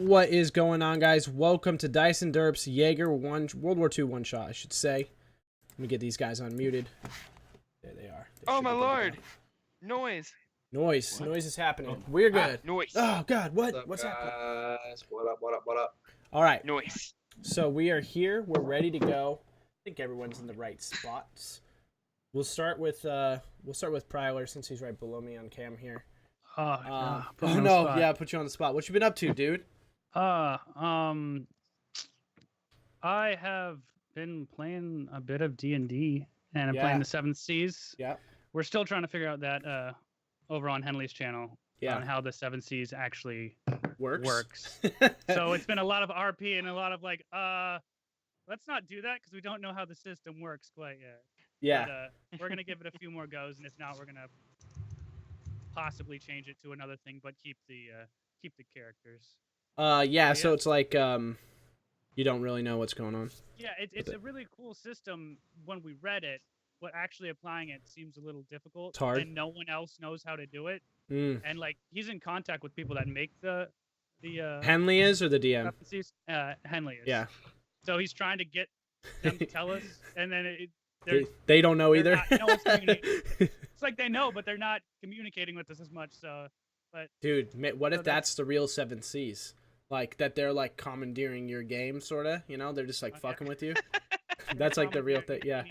What is going on, guys? Welcome to DiceNDerps Jaeger World War II one shot, I should say. Let me get these guys unmuted. There they are. Oh my lord! Noise. Noise is happening. We're good. Noise. Oh god, What's what's happening? What up? What up? What up? All right. Noise. So we are here. We're ready to go. I think everyone's in the right spots. We'll start with Pryler since he's right below me on cam here. Oh no, yeah, put you on the spot. What you been up to, dude? I have been playing a bit of D&D, and I'm playing the Seventh Seas. Yeah. We're still trying to figure out that over on Henley's channel on how the Seven Seas actually works. So it's been a lot of RP and a lot of like, let's not do that because we don't know how the system works quite yet. Yeah. But, we're gonna give it a few more goes, and if not, we're gonna possibly change it to another thing, but keep the characters. Yeah. So it's like you don't really know what's going on. Yeah, it's a really cool system when we read it, but actually applying it seems a little difficult. It's hard. And no one else knows how to do it. Mm. And like he's in contact with people that make the Henley is or the DM? Henley is. Yeah. So he's trying to get them to tell us, and then they don't know either. It's like they know, but they're not communicating with us as much. So, but dude, what if that's the real Seven Seas? Like that they're like commandeering your game, sorta. You know, they're just like fucking with you. That's like the real thing. Yeah.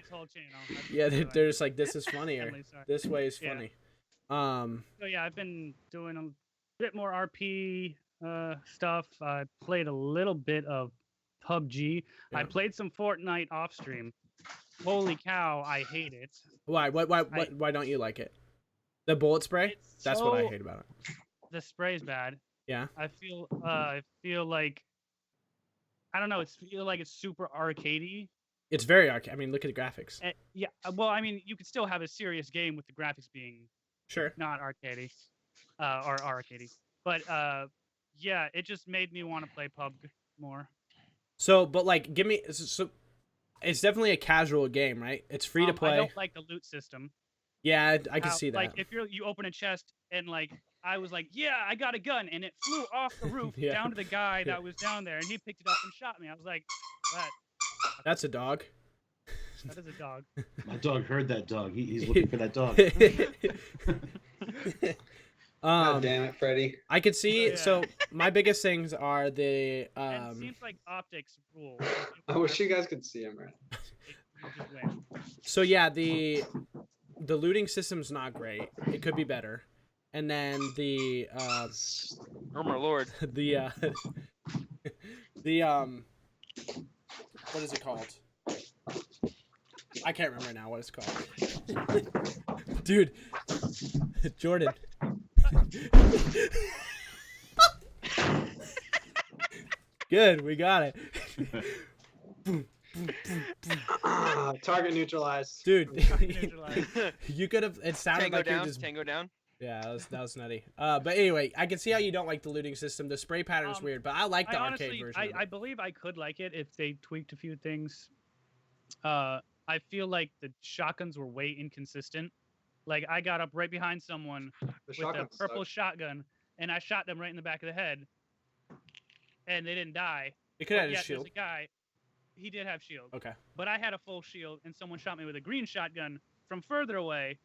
Yeah, they're just like, this is funnier. This way is funny. So yeah, I've been doing a bit more RP stuff. I played a little bit of PUBG. Yeah. I played some Fortnite off stream. Holy cow, I hate it. Why don't you like it? The bullet spray? That's what I hate about it. The spray's bad. Yeah. I feel like I don't know, feel like it's super arcadey. It's very arcade. I mean, look at the graphics. Yeah, well, I mean, you could still have a serious game with the graphics being not arcadey or arcadey. But yeah, it just made me want to play PUBG more. So, but like, give me it's definitely a casual game, right? It's free to play. I don't like the loot system. Yeah, I can see that. Like, if you open a chest and like I was like, yeah, I got a gun, and it flew off the roof down to the guy that was down there, and he picked it up and shot me. I was like, that's a dog. That is a dog. My dog heard that dog. He's looking for that dog. God damn it, Freddy. I could see. So my biggest things are the. It seems like optics rule. I wish you guys could see him right. So yeah, the looting system's not great. It could be better. And then the Oh my lord. the what is it called? I can't remember now what it's called. Dude, Jordan. Good, we got it. Target neutralized. Dude, you could have. It sounded like you're just Tango down. Yeah, that was nutty. But anyway, I can see how you don't like the looting system. The spray pattern's weird, but I like the arcade version. I believe I could like it if they tweaked a few things. I feel like the shotguns were way inconsistent. Like I got up right behind someone with a purple shotgun, and I shot them right in the back of the head, and they didn't die. It could have had a shield. There's a guy. He did have shield. Okay. But I had a full shield, and someone shot me with a green shotgun from further away,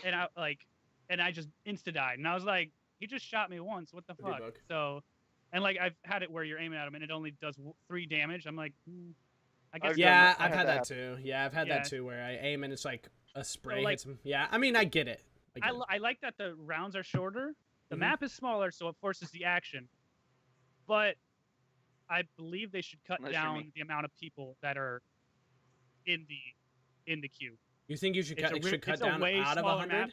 and I just insta-died. And I was like, he just shot me once. What the fuck? So, and like, I've had it where you're aiming at him and it only does 3 damage. I'm like, I guess. Yeah, I've had that too. Yeah, I've had that too where I aim and it's like a spray hits him. Yeah, I mean, I get it. I like that the rounds are shorter. The map is smaller, so it forces the action. But I believe they should cut down the amount of people that are in the queue. You think you should cut down out of 100?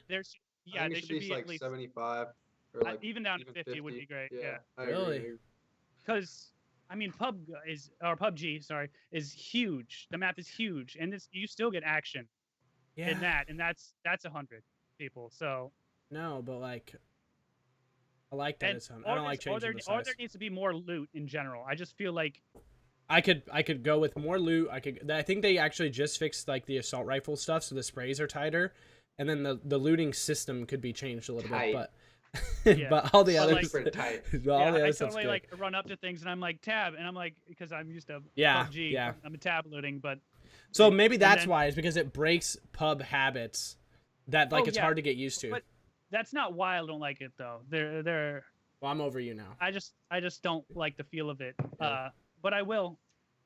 Yeah, they should be like at least 75 or like even down to 50 would be great. Yeah. Really? Because I mean, PUBG, is huge. The map is huge, and you still get action in that, and that's 100 people. So no, but like, I like that it's 100. I don't like changing the size. Or there needs to be more loot in general. I just feel like I could go with more loot. I think they actually just fixed like the assault rifle stuff, so the sprays are tighter. And then the looting system could be changed a little bit, but Yeah. But all the But, others, like- Super tight. all Yeah, the I other stuff's totally good. like run up to things and I'm like tab, and I'm like because I'm used to Yeah, PUBG. yeah. I'm a tab loading, but So maybe and that's then- why, is because it breaks pub habits that like Oh, it's yeah, hard to get used to. but that's not why I don't like it though. They're Well, I'm over you now. I just don't like the feel of it. Yeah. But I will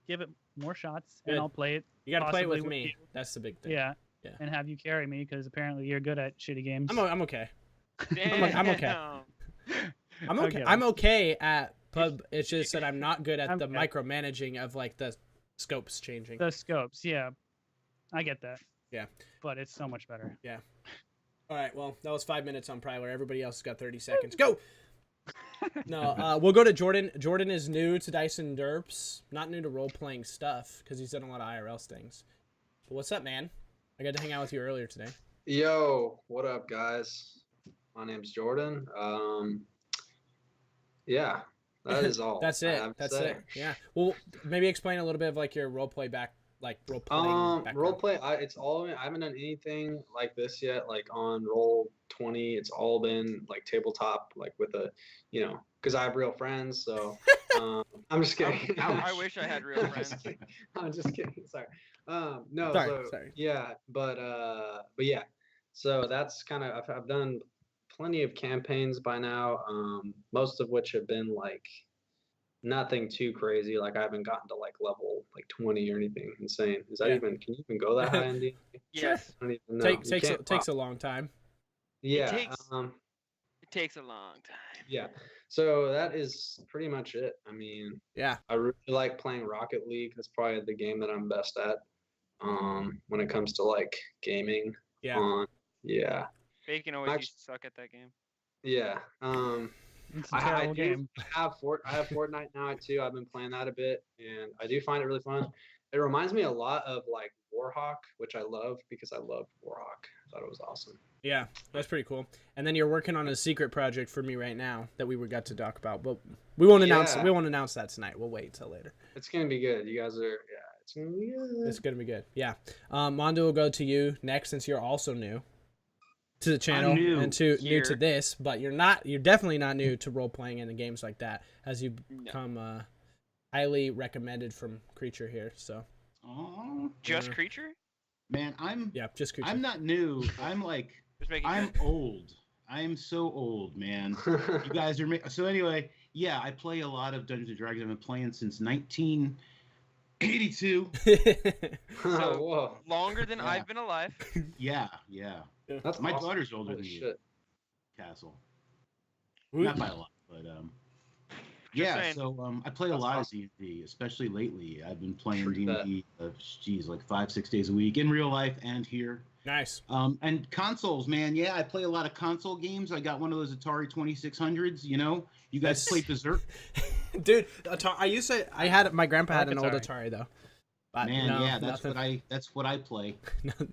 give it more shots Good. and I'll play it. You gotta play it with possibly me. with you. That's the big thing. Yeah. Yeah. And have you carry me because apparently you're good at shitty games. I'm okay. Damn. I'm okay. I'm okay. Okay. I'm okay at pub. It's just that I'm not good at the Okay. micromanaging of like the scopes changing. The scopes, yeah. I get that. Yeah. But it's so much better. All right. Well, that was 5 minutes on Prowler. Everybody else has got 30 seconds. Go. No, we'll go to Jordan. Jordan is new to DiceNDerps. Not new to role-playing stuff because he's done a lot of IRL things. But what's up, man? I got to hang out with you earlier today. Yo, what up, guys? My name's Jordan. Yeah, that is all. That's I it. have to That's say. it. Yeah. Well, maybe explain a little bit of like your role-playing background. Roleplay. It's all. I haven't done anything like this yet. Like on Roll20, it's all been like tabletop, like with a, because I have real friends. So I'm just kidding. I wish I had real I'm friends. just kidding. I'm just kidding. Sorry. No. Sorry. Yeah, but yeah. So that's kind of I've done plenty of campaigns by now. Most of which have been like nothing too crazy. Like I haven't gotten to like level like 20 or anything insane. Is that Yeah. even? Can you even go that high in D&D? Yes. I don't even know. You can't- Takes a long time. Yeah. It takes a long time. Yeah. So that is pretty much it. I mean, Yeah. I really like playing Rocket League. That's probably the game that I'm best at. When it comes to like gaming. Yeah. Yeah. Bacon always Actu- used to suck at that game. Yeah. It's a I terrible do game. have I have Fortnite now too. I've been playing that a bit, and I do find it really fun. It reminds me a lot of like Warhawk, which I love because I love Warhawk. I thought it was awesome. Yeah, that's pretty cool. And then you're working on a secret project for me right now that we got to talk about, but we won't announce. Yeah. We won't announce that tonight. We'll wait till later. It's gonna be good. You guys are. Yeah, it's gonna be good. It's gonna be good. Yeah. Mondo will go to you next since you're also new to the channel new and new to here. this, but you're definitely not new to role playing and the games like that, as you No. become highly recommended from Creature here. So Oh, Just Yeah. Creature? man, yeah, just Creature. I'm not new. I'm like, Just making I'm sure. old. I am so old, man. You guys are so anyway. Yeah, I play a lot of Dungeons and Dragons. I've been playing since 1982. So- Whoa, Longer than Yeah. I've been alive. Yeah. that's My awesome. daughter's older Holy than you. shit. Castle. Not by a lot, but yeah. saying. So I play a That's lot awesome. of D&D, especially lately. I've been playing True that. D&D, like 5-6 days a week in real life and here. Nice. And consoles, man. Yeah, I play a lot of console games. I got one of those Atari 2600s. You know, you guys That's- play Berserk. Dude, I had my grandpa had an old Atari. Atari though. But Man, no, yeah, that's nothing, what I play.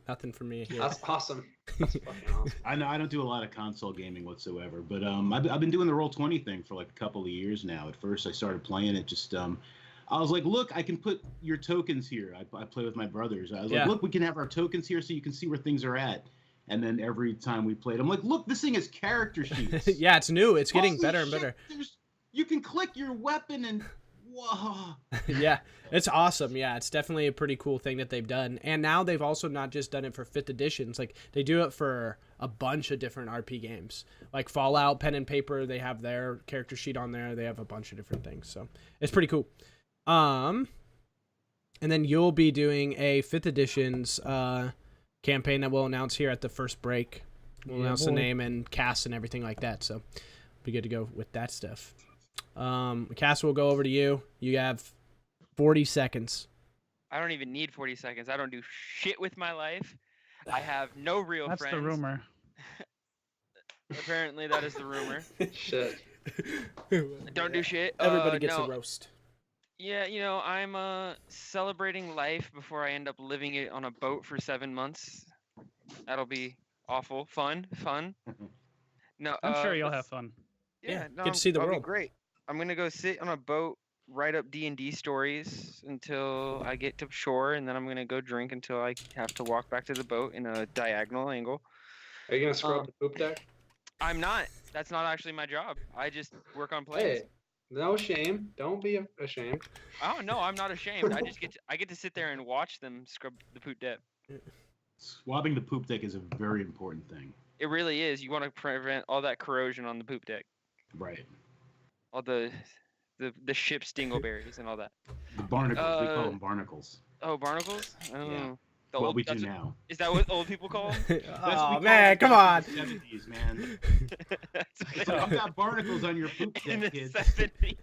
nothing for me here. That's awesome. That's fucking awesome. I know I don't do a lot of console gaming whatsoever, but I've been doing the Roll20 thing for like a couple of years now. At first, I started playing it just I was like, look, I can put your tokens here. I play with my brothers. I was Yeah. like, look, we can have our tokens here so you can see where things are at. And then every time we played, I'm like, look, this thing has character sheets. Yeah, it's new. It's getting Holy better and shit, better. You can click your weapon and whoa. Yeah, it's awesome. Yeah, it's definitely a pretty cool thing that they've done. And now they've also not just done it for 5th editions. Like they do it for a bunch of different RP games. Like Fallout, Pen and Paper, they have their character sheet on there. They have a bunch of different things. So it's pretty cool. And then you'll be doing a 5th edition's campaign that we'll announce here at the first break. We'll Yeah, announce the boy. name and cast and everything like that. So be good to go with that stuff. Cass will go over to you. You have 40 seconds. I don't even need 40 seconds. I don't do shit with my life. I have no real That's friends. the rumor. Apparently, that is the rumor. Shit. Don't do shit. Everybody gets no. a roast. Yeah, I'm celebrating life before I end up living it on a boat for 7 months. That'll be awful. Fun. No, I'm sure you'll let's- have fun. Yeah, no, get to see the I'll be world. great. I'm gonna go sit on a boat, write up D&D stories until I get to shore, and then I'm gonna go drink until I have to walk back to the boat in a diagonal angle. Are you gonna scrub Um, the poop deck? I'm not. That's not actually my job. I just work on planes. Hey, no shame. Don't be ashamed. Oh no, I'm not ashamed. I get to sit there and watch them scrub the poop deck. Swabbing the poop deck is a very important thing. It really is. You want to prevent all that corrosion on the poop deck, Right. all the ship's dingleberries and all that. The barnacles. We call them barnacles. Oh, barnacles. Oh. Yeah. The What old, we do now. Is that what old people call them? Oh man, come on. 70s, man. That's what they So call you got barnacles on your poop in deck, the kids. 70s.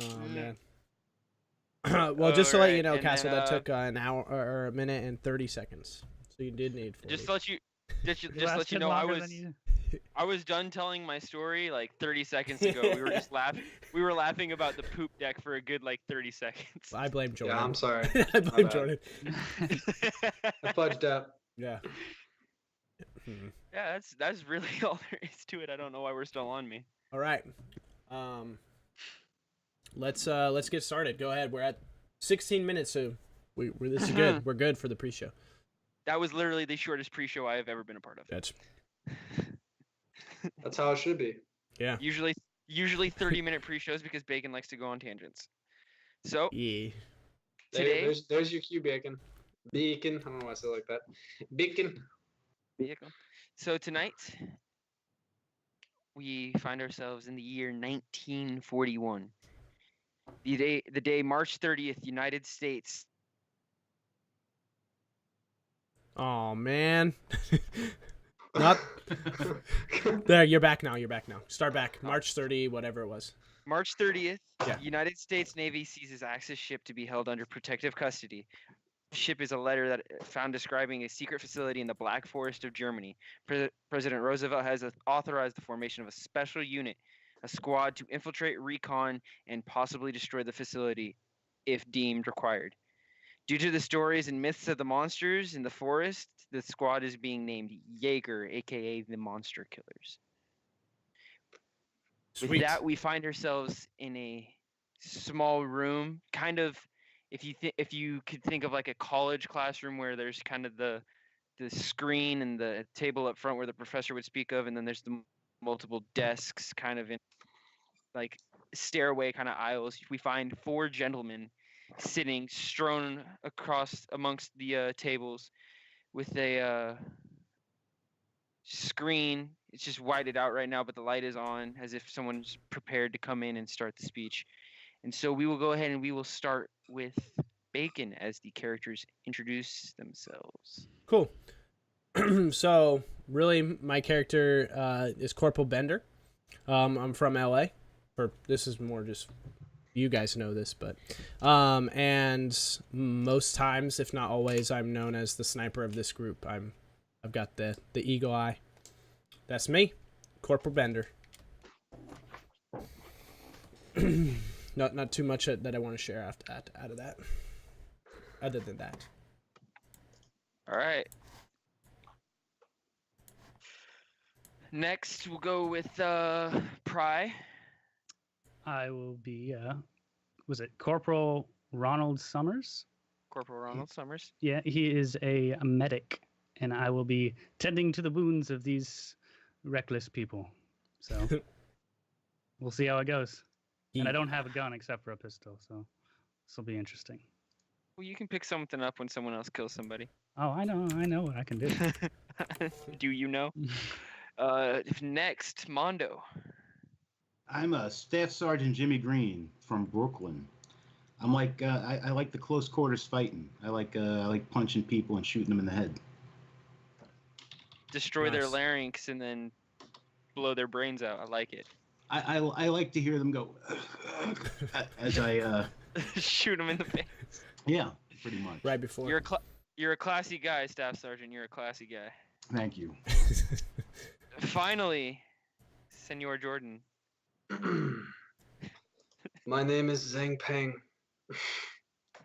Oh man. Well, just to let you know, Alright, and Castle, then, that took an hour or a minute and 30 seconds. So you did need 40. Just to let you, just It let you lasted know, longer than you- I was done telling my story like 30 seconds ago. We were just laughing. We were laughing about the poop deck for a good like 30 seconds. I blame Jordan. Yeah, I'm sorry. I blame bad. Jordan. I fudged up. Yeah. Yeah, that's really all there is to it. I don't know why we're still on me. All right. Let's get started. Go ahead. We're at 16 minutes, so we're this is good. We're good for the pre-show. That was literally the shortest pre-show I have ever been a part of. That's how it should be. Yeah. Usually 30-minute pre-shows because Bacon likes to go on tangents. So Yeah. today, There's your cue, Bacon. Bacon. I don't know why I say it like that. Bacon. so tonight we find ourselves in the year 1941. The day March 30th, United States. Oh man. Not there. You're back now. Start back. March 30, whatever it was. March 30th, Yeah. United States Navy seizes Axis ship to be held under protective custody. The ship is a letter that found describing a secret facility in the Black Forest of Germany. President Roosevelt has authorized the formation of a special unit, a squad to infiltrate, recon, and possibly destroy the facility if deemed required. Due to the stories and myths of the monsters in the forest, the squad is being named Jaeger, aka the Monster Killers. Sweet. With that, we find ourselves in a small room, kind of, if you could think of like a college classroom where there's kind of the screen and the table up front where the professor would speak of, and then there's the multiple desks kind of in like stairway kind of aisles. We find 4 gentlemen sitting strewn across amongst the tables with a screen. It's just whited out right now, but the light is on as if someone's prepared to come in and start the speech. And so we will go ahead and we will start with Bacon as the characters introduce themselves. Cool. So really, my character is Corporal Bender. I'm from LA. This is more just you guys know this, but and most times, if not always, I'm known as the sniper of this group. I've got the eagle eye. That's me, Corporal Bender. Not too much that I want to share out of that. Other than that. All right. Next, we'll go with Pry. I will be, was it Corporal Ronald Summers? Corporal Ronald Summers. Yeah, he is a medic, and I will be tending to the wounds of these reckless people. So we'll see how it goes. And I don't have a gun except for a pistol, so this will be interesting. Well, you can pick something up when someone else kills somebody. Oh, I know what I can do. Do you know? Next, Mondo. I'm a Staff Sergeant Jimmy Green from Brooklyn. I'm like I like the close quarters fighting. I like punching people and shooting them in the head. Destroy their Nice. larynx and then blow their brains out. I like it. I like to hear them go as I Shoot them in the face. yeah, pretty much. Right before. You're a classy guy, Staff Sergeant. You're a classy guy. Thank you. Finally, Senor Jordan. My name is Zhang Peng.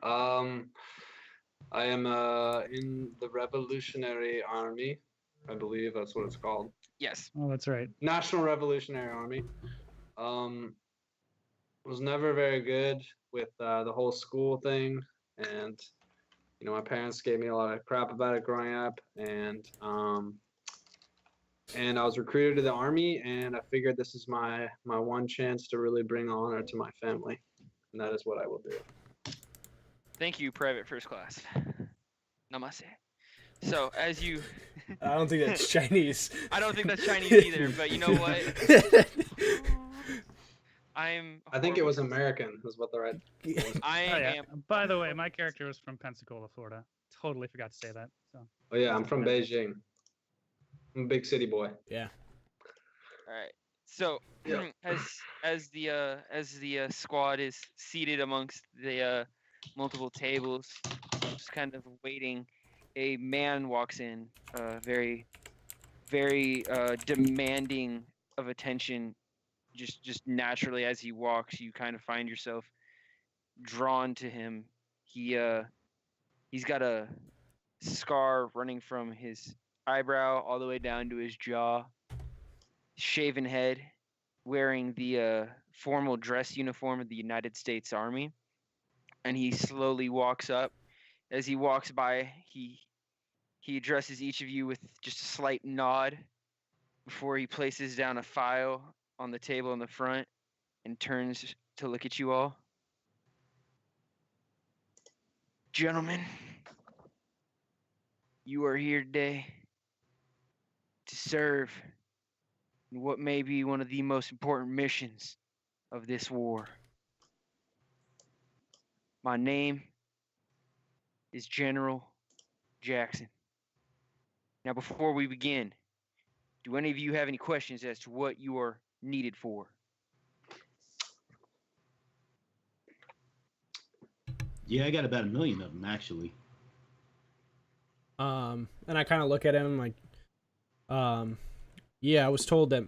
I am in the Revolutionary Army. I believe that's what it's called. Yes. Oh, that's right. National Revolutionary Army. Was never very good with the whole school thing, and my parents gave me a lot of crap about it growing up, and and I was recruited to the army, and I figured this is my one chance to really bring honor to my family, and that is what I will do. Thank you, Private First Class. Namaste. So, as you... I don't think that's Chinese. I don't think that's Chinese either, but you know what? I think it was American, is what the right. I Oh, yeah. am... By the way, my character was from Pensacola, Florida. Totally forgot to say that. So. Oh yeah, I'm from Beijing. I'm a big city boy. Yeah. All right. So, Yeah. as the squad is seated amongst the multiple tables, just kind of waiting, a man walks in, very, very demanding of attention. Just naturally, as he walks, you kind of find yourself drawn to him. He's got a scar running from his eyebrow all the way down to his jaw, shaven head, wearing the formal dress uniform of the United States Army, and he slowly walks up. As he walks by, he addresses each of you with just a slight nod before he places down a file on the table in the front and turns to look at you all. Gentlemen, you are here today to serve in what may be one of the most important missions of this war. My name is General Jackson. Now, before we begin, do any of you have any questions as to what you are needed for? Yeah, I got about 1 million of them actually. And I kind of look at him like, yeah, I was told that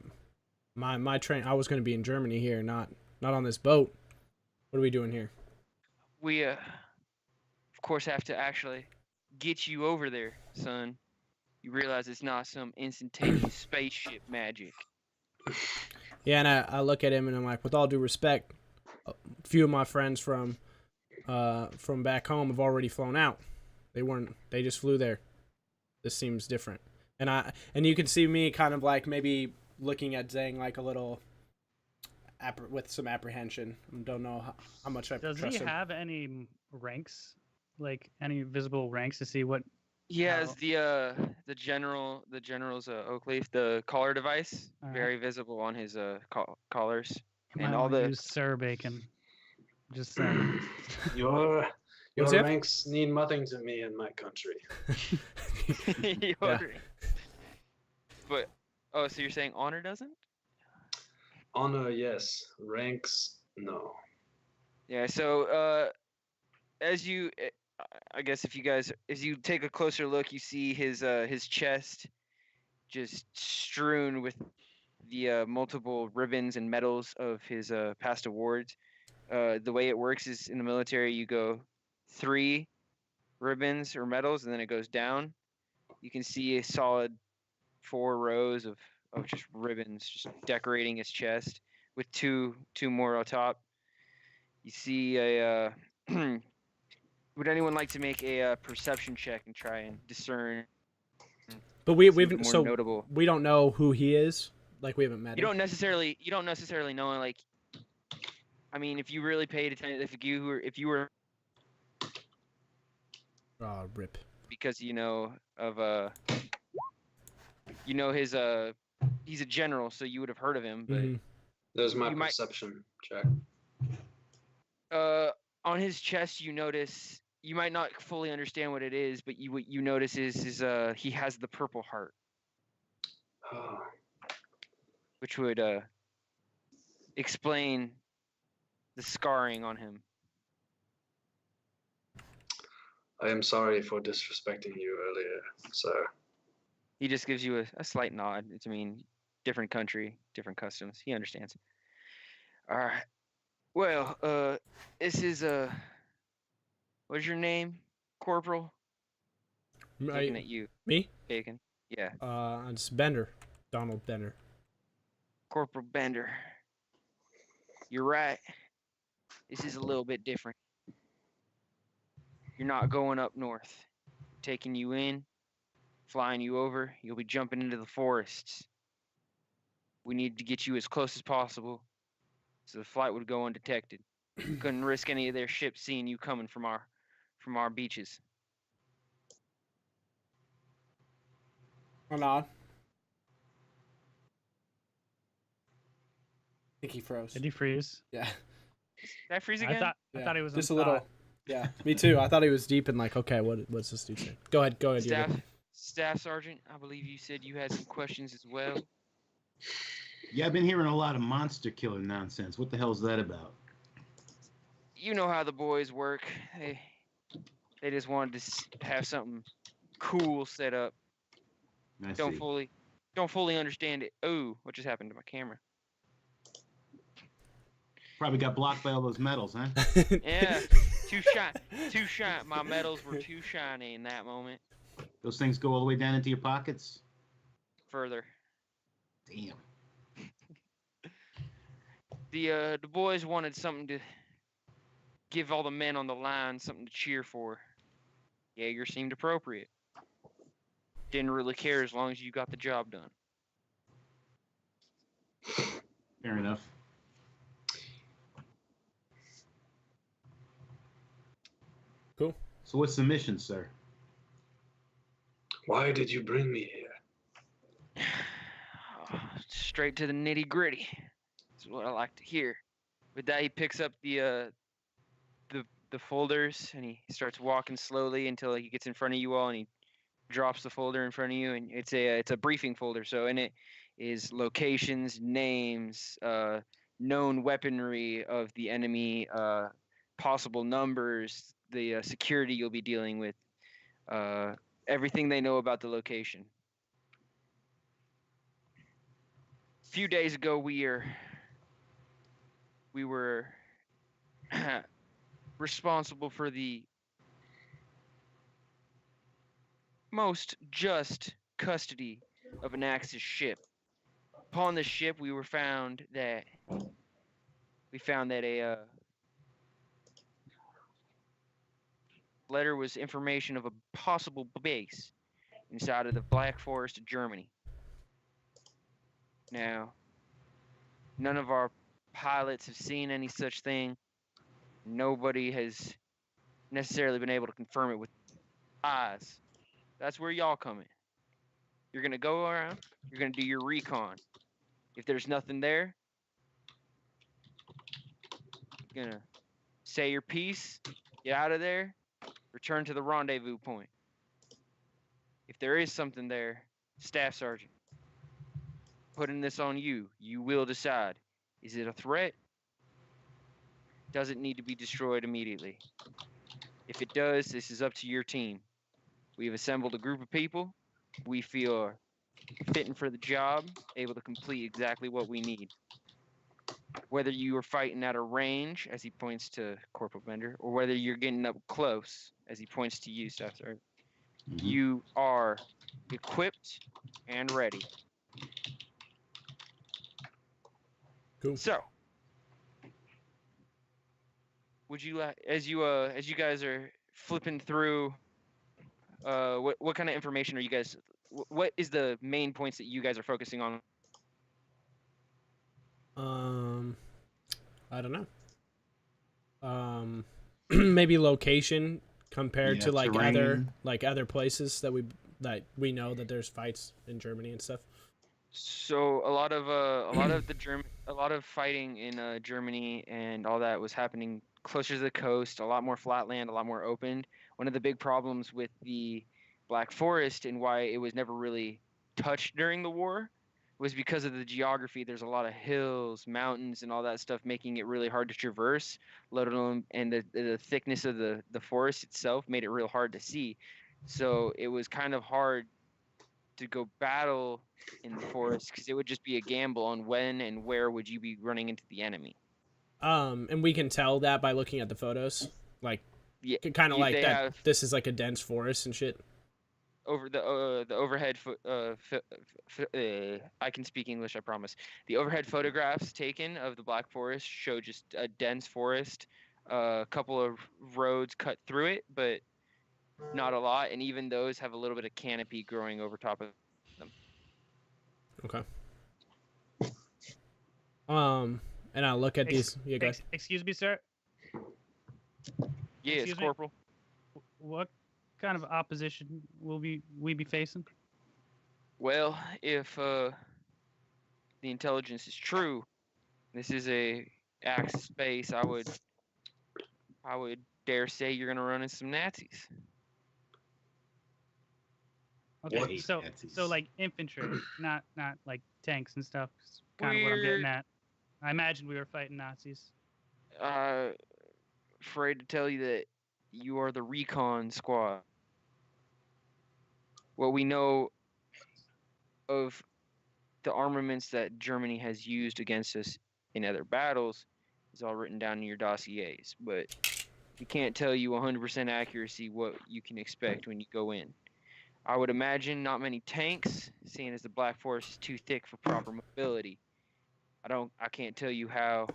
my train, I was going to be in Germany here, not on this boat. What are we doing here? We, of course, have to actually get you over there, son. You realize it's not some instantaneous spaceship magic. Yeah, and I look at him and I'm like, with all due respect, a few of my friends from back home have already flown out. They just flew there. This seems different. And you can see me kind of like maybe looking at Zhang like a little with some apprehension. Don't know how much I trust him. Does he have any ranks, like any visible ranks to see what? He has the general's Oakleaf, the collar device, very visible on his collars, and all the use Sir Bacon. Just saying. Your What's that? ranks mean nothing to me in my country. Yeah. But so you're saying honor doesn't? Honor, yes. Ranks, no. Yeah. So as you, I guess if you guys, as you take a closer look, you see his chest just strewn with the multiple ribbons and medals of his past awards. The way it works is in the military, you go 3 ribbons or medals, and then it goes down. You can see a solid 4 rows of just ribbons just decorating his chest with two more on top. You see a would anyone like to make a perception check and try and discern? But we've more notable. We don't know who he is. Like we haven't met him. You don't necessarily know. Like, I mean, if you really paid attention, if you were rip. Because you know of his he's a general, so you would have heard of him. But There's my perception check. On his chest, you notice, you might not fully understand what it is, but what you notice is he has the purple heart, which would explain the scarring on him. I am sorry for disrespecting you earlier, sir. He just gives you a slight nod. I mean, different country, different customs. He understands. All right. Well, this is what's your name, Corporal? Looking at you. Me? Bacon. Yeah. It's Bender. Donald Bender. Corporal Bender. You're right. This is a little bit different. You're not going up north. Taking you in, flying you over. You'll be jumping into the forests. We need to get you as close as possible, so the flight would go undetected. Couldn't risk any of their ships seeing you coming from our beaches. Or not. I think he froze. Did he freeze? Yeah. Did I freeze again? I Yeah. thought he was just a on little. thought. Yeah, me too. I thought he was deep in like, okay, what's this dude saying? Go ahead. Staff Sergeant, I believe you said you had some questions as well. Yeah, I've been hearing a lot of monster killer nonsense. What the hell is that about? You know how the boys work. They just wanted to have something cool set up. I Don't see. fully understand it. Oh, what just happened to my camera? Probably got blocked by all those medals, huh? Yeah, too shiny. My medals were too shiny in that moment. Those things go all the way down into your pockets? Further. Damn. The boys wanted something to give all the men on the line something to cheer for. Jaeger seemed appropriate. Didn't really care as long as you got the job done. Fair enough. Cool. So what's the mission, sir? Why did you bring me here? Straight to the nitty gritty. That's what I like to hear. With that, he picks up the folders and he starts walking slowly until he gets in front of you all, and he drops the folder in front of you, and it's a briefing folder. So in it is locations, names, known weaponry of the enemy, possible numbers, the security you'll be dealing with, everything they know about the location. A few days ago, we were responsible for the most just custody of an Axis ship. Upon the ship, we found that a letter was information of a possible base inside of the Black Forest of Germany. Now, none of our pilots have seen any such thing. Nobody has necessarily been able to confirm it with eyes. That's where y'all come in. You're going to go around, you're going to do your recon. If there's nothing there, you're going to say your piece, get out of there, return to the rendezvous point. If there is something there, Staff Sergeant, putting this on you. You will decide. Is it a threat? Does it need to be destroyed immediately? If it does, this is up to your team. We've assembled a group of people we feel are fitting for the job, able to complete exactly what we need. Whether you are fighting at a range, as he points to Corporal Bender, or whether you're getting up close, as he points to you, Staff Sergeant, you are equipped and ready. Cool. So, would you like, as you guys are flipping through, what kind of information are you guys? What is the main points that you guys are focusing on? I don't know. Maybe location compared to like terrain. other places that we know that there's fights in Germany and stuff. So a lot of fighting in Germany and all that was happening closer to the coast, a lot more flat land, a lot more open. One of the big problems with the Black Forest and why it was never really touched during the war was because of the geography. There's a lot of hills, mountains, and all that stuff, making it really hard to traverse, let alone, and the thickness of the forest itself made it real hard to see. So it was kind of hard to go battle in the forest because it would just be a gamble on when and where would you be running into the enemy. And we can tell that by looking at the photos, like, Yeah, kind of like that. have, this is like a dense forest and shit. Over the overhead, I can speak English, I promise. The overhead photographs taken of the Black Forest show just a dense forest, a couple of roads cut through it, but not a lot, and even those have a little bit of canopy growing over top of them. Okay. And I look at these. Yeah, go ahead. Excuse me, sir. Yes, Excuse me? Corporal. What kind of opposition will we be facing? Well, if the intelligence is true, this is a Axis base. I would dare say you're gonna run into some Nazis. Okay, What? so Nazis. like infantry, not like tanks and stuff. Kind of what I'm getting at. I imagine we were fighting Nazis. Afraid to tell you that you are the recon squad. What we know of the armaments that Germany has used against us in other battles is all written down in your dossiers, but we can't tell you 100% accuracy what you can expect when you go in. I would imagine not many tanks, seeing as the Black Forest is too thick for proper mobility. I can't tell you how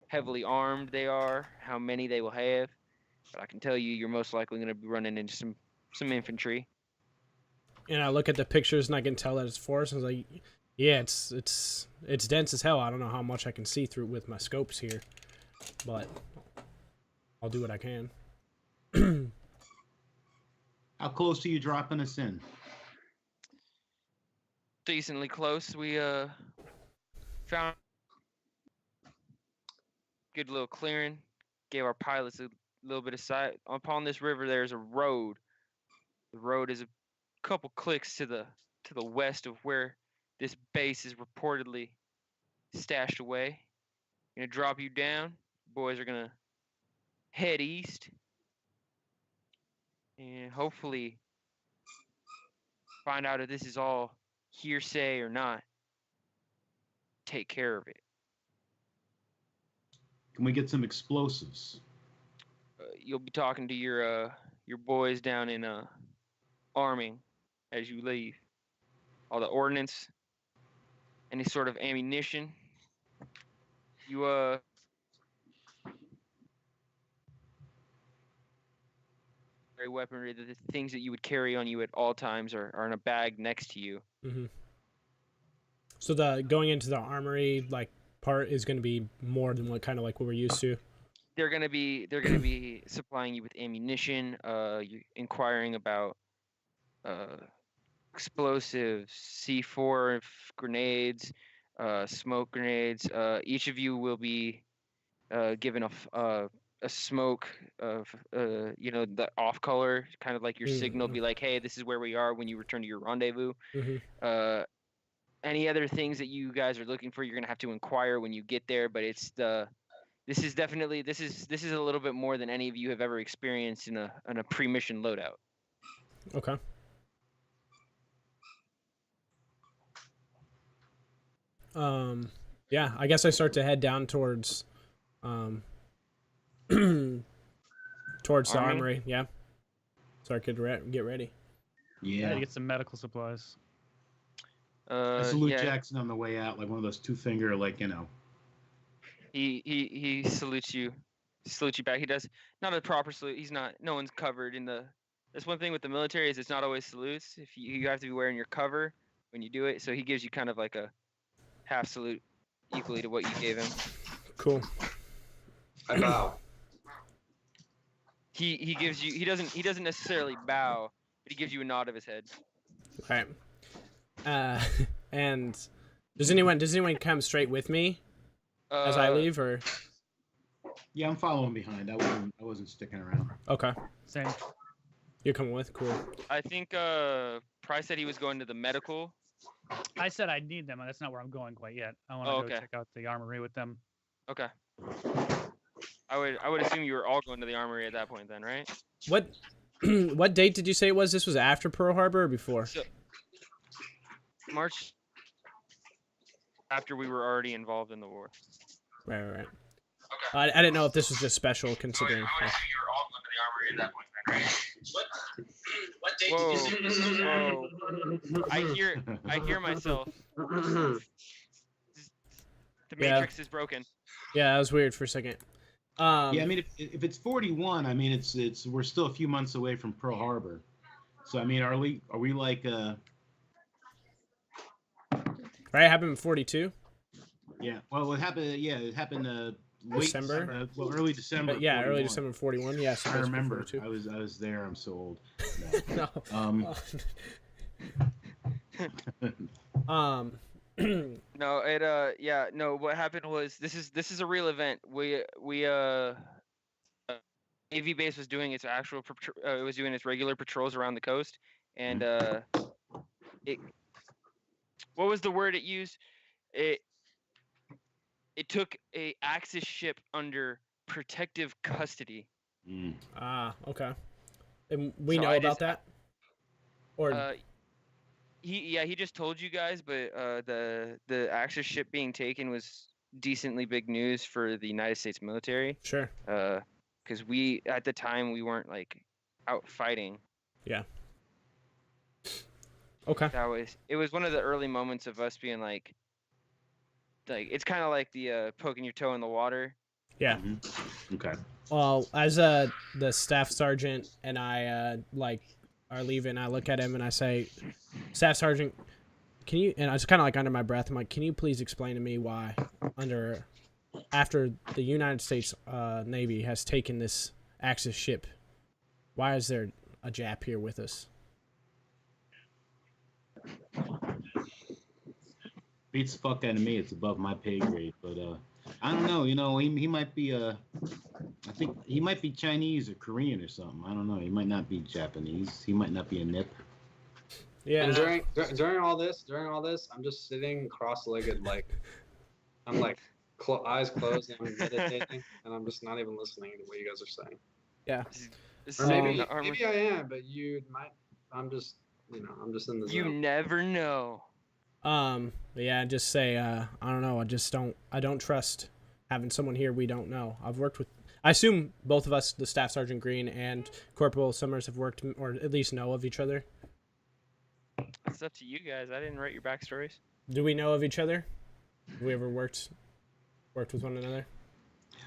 heavily armed they are, how many they will have, but I can tell you you're most likely going to be running into some infantry. And I look at the pictures and I can tell that it's forest. I was like, yeah, it's dense as hell. I don't know how much I can see through with my scopes here, but I'll do what I can. How close are you dropping us in? Decently close. We found good little clearing, gave our pilots a little bit of sight. Upon this river there's a road. The road is a couple clicks to the west of where this base is reportedly stashed away. Gonna drop you down. Boys are gonna head east and hopefully find out if this is all hearsay or not. Take care of it. Can we get some explosives? You'll be talking to your boys down in arming as you leave. All the ordnance, any sort of ammunition. You weaponry, the things that you would carry on you at all times are in a bag next to you. Mm-hmm. So the going into the armory like part is going to be more than what we're used to. They're gonna be supplying you with ammunition. You're inquiring about explosives, C4 grenades, smoke grenades. Each of you will be given a smoke of the off color, kind of like your signal. Be like, hey, this is where we are when you return to your rendezvous. Mm-hmm. Any other things that you guys are looking for, you're gonna have to inquire when you get there. But this is a little bit more than any of you have ever experienced in a pre-mission loadout. Okay. Yeah, I guess I start to head down towards towards the armory. Yeah. So I could get ready. Yeah. I had to get some medical supplies. I salute Jackson on the way out, like one of those two-finger, like, you know. He salutes you back. He does not a proper salute. He's not. No one's covered in the. That's one thing with the military is it's not always salutes. If you have to be wearing your cover when you do it, so he gives you kind of like a half salute, equally to what you gave him. Cool. I bow. He gives you. He doesn't necessarily bow, but he gives you a nod of his head. All right. And does anyone come straight with me as I leave, or? Yeah, I'm following behind. I wasn't sticking around. Okay. Same. You're coming with? Cool. I think Price said he was going to the medical. I said I need them. That's not where I'm going quite yet. I want to go check out the armory with them. Okay. I would assume you were all going to the armory at that point then, right? What date did you say it was? This was after Pearl Harbor or before? So, March. After we were already involved in the war. Right. Okay. I didn't know if this was just special considering. I would assume you were all going to the armory at that point then, right? What date did you say this was? I hear myself. The Matrix is broken. Yeah, that was weird for a second. Yeah, I mean, if it's 41, I mean, it's we're still a few months away from Pearl Harbor. So I mean, are we like Right, it happened in 42. Yeah. Well, what happened? Yeah, it happened. Late December? early December. But yeah, 41. early December 41. Yeah, so I basically remember. 42. I was there. I'm so old. No. No. No, yeah, no. What happened was this is a real event. Navy base was doing its it was doing its regular patrols around the coast, and it what was the word it used? It took a Axis ship under protective custody. Mm. Ah, okay. And we So know I about just- that? Or he just told you guys, but the Axis ship being taken was decently big news for the United States military. sure. Because we at the time we weren't like out fighting. Yeah. Okay. It was one of the early moments of us being like it's kind of like the poking your toe in the water. Yeah. Mm-hmm. Okay. Well, as the staff sergeant and I are leaving, I look at him and I say, "Staff sergeant, can you?" And I was kind of like under my breath. I'm like, "Can you please explain to me why after the United States Navy has taken this Axis ship, why is there a Jap here with us?" Beats the fuck out of me. It's above my pay grade, but I don't know. You know, he might be I think he might be Chinese or Korean or something. I don't know. He might not be Japanese. He might not be a nip. Yeah. And during all this, I'm just sitting cross-legged, like I'm like eyes closed, and I'm meditating, and I'm just not even listening to what you guys are saying. Yeah. Or maybe I am, but you might. I'm just I'm just in the zone. You never know. Yeah, just say, I don't know. I don't trust having someone here we don't know. I assume both of us, the Staff Sergeant Green and Corporal Summers, have worked or at least know of each other. It's up to you guys. I didn't write your backstories. Do we know of each other? Have we ever worked with one another?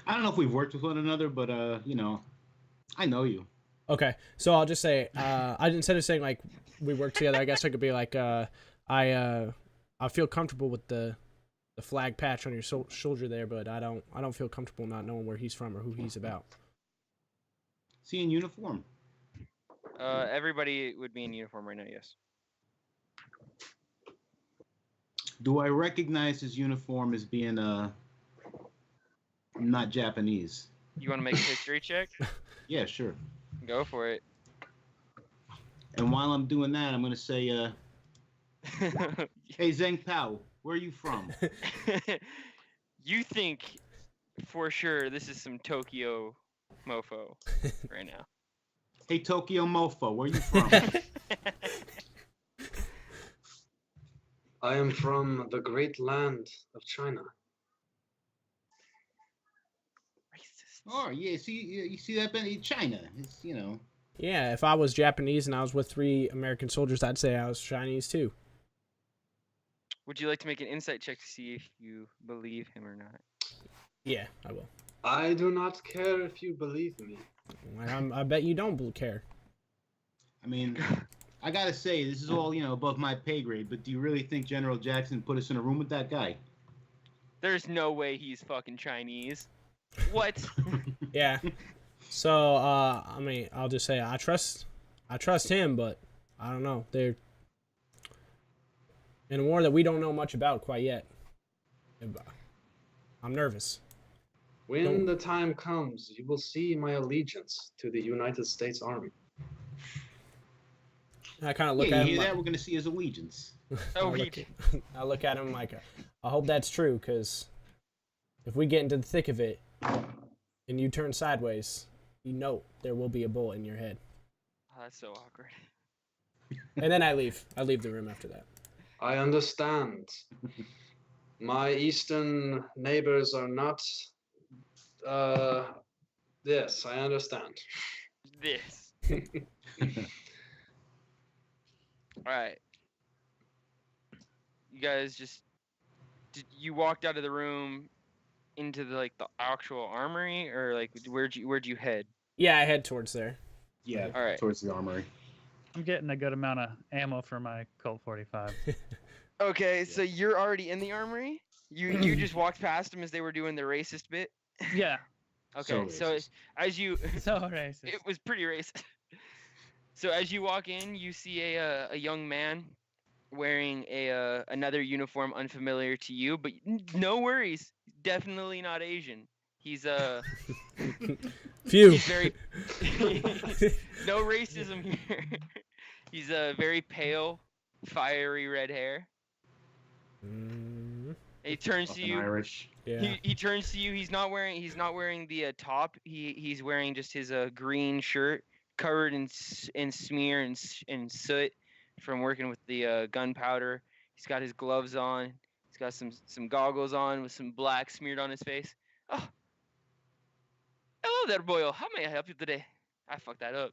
I don't know if we've worked with one another, but I know you. Okay, so I'll just say, instead of saying like we work together, I guess I could be like, I feel comfortable with the flag patch on your shoulder there, but I don't feel comfortable not knowing where he's from or who he's about. Is he in uniform? Everybody would be in uniform right now. Yes. Do I recognize his uniform as being not Japanese? You want to make a history check? Yeah, sure. Go for it. And while I'm doing that, I'm gonna say, hey Zheng Pao, where are you from? You think for sure this is some Tokyo mofo right now. Hey Tokyo mofo, where are you from? I am from the great land of China. Racist. Oh yeah, you see that? China, it's Yeah, if I was Japanese and I was with 3 American soldiers, I'd say I was Chinese too. Would you like to make an insight check to see if you believe him or not? Yeah, I will. I do not care if you believe me. I bet you don't care. I mean, I gotta say, this is all above my pay grade. But do you really think General Jackson put us in a room with that guy? There's no way he's fucking Chinese. What? Yeah. So, I mean, I'll just say I trust him, but I don't know. They're in a war that we don't know much about quite yet. I'm nervous. When the time comes, you will see my allegiance to the United States Army. I kind of look Yeah, at you him. hear that? We're gonna see his allegiance. Oh, I look at him like, I hope that's true, because if we get into the thick of it and you turn sideways, there will be a bullet in your head. Oh, that's so awkward. And then I leave. I leave the room after that. I understand. My eastern neighbors are not. This, I understand. This. All right. You guys you walked out of the room into the actual armory, or where'd you head? Yeah, I head towards there. Yeah, All right. towards the armory. I'm getting a good amount of ammo for my Colt 45. Okay, so you're already in the armory? You just walked past them as they were doing the racist bit. Yeah. Okay, so racist. as you, So racist. it was pretty racist. So as you walk in, you see a young man wearing a another uniform unfamiliar to you, but no worries, definitely not Asian. He's Phew. he's very no racism here. He's a very pale, fiery red hair. Mm, He turns to Fucking you. Irish. yeah. He turns to you. He's not wearing the top. He's wearing just his green shirt covered in smear and soot from working with the gunpowder. He's got his gloves on. He's got some goggles on with some black smeared on his face. Oh, hello there, boyo. How may I help you today? I fucked that up.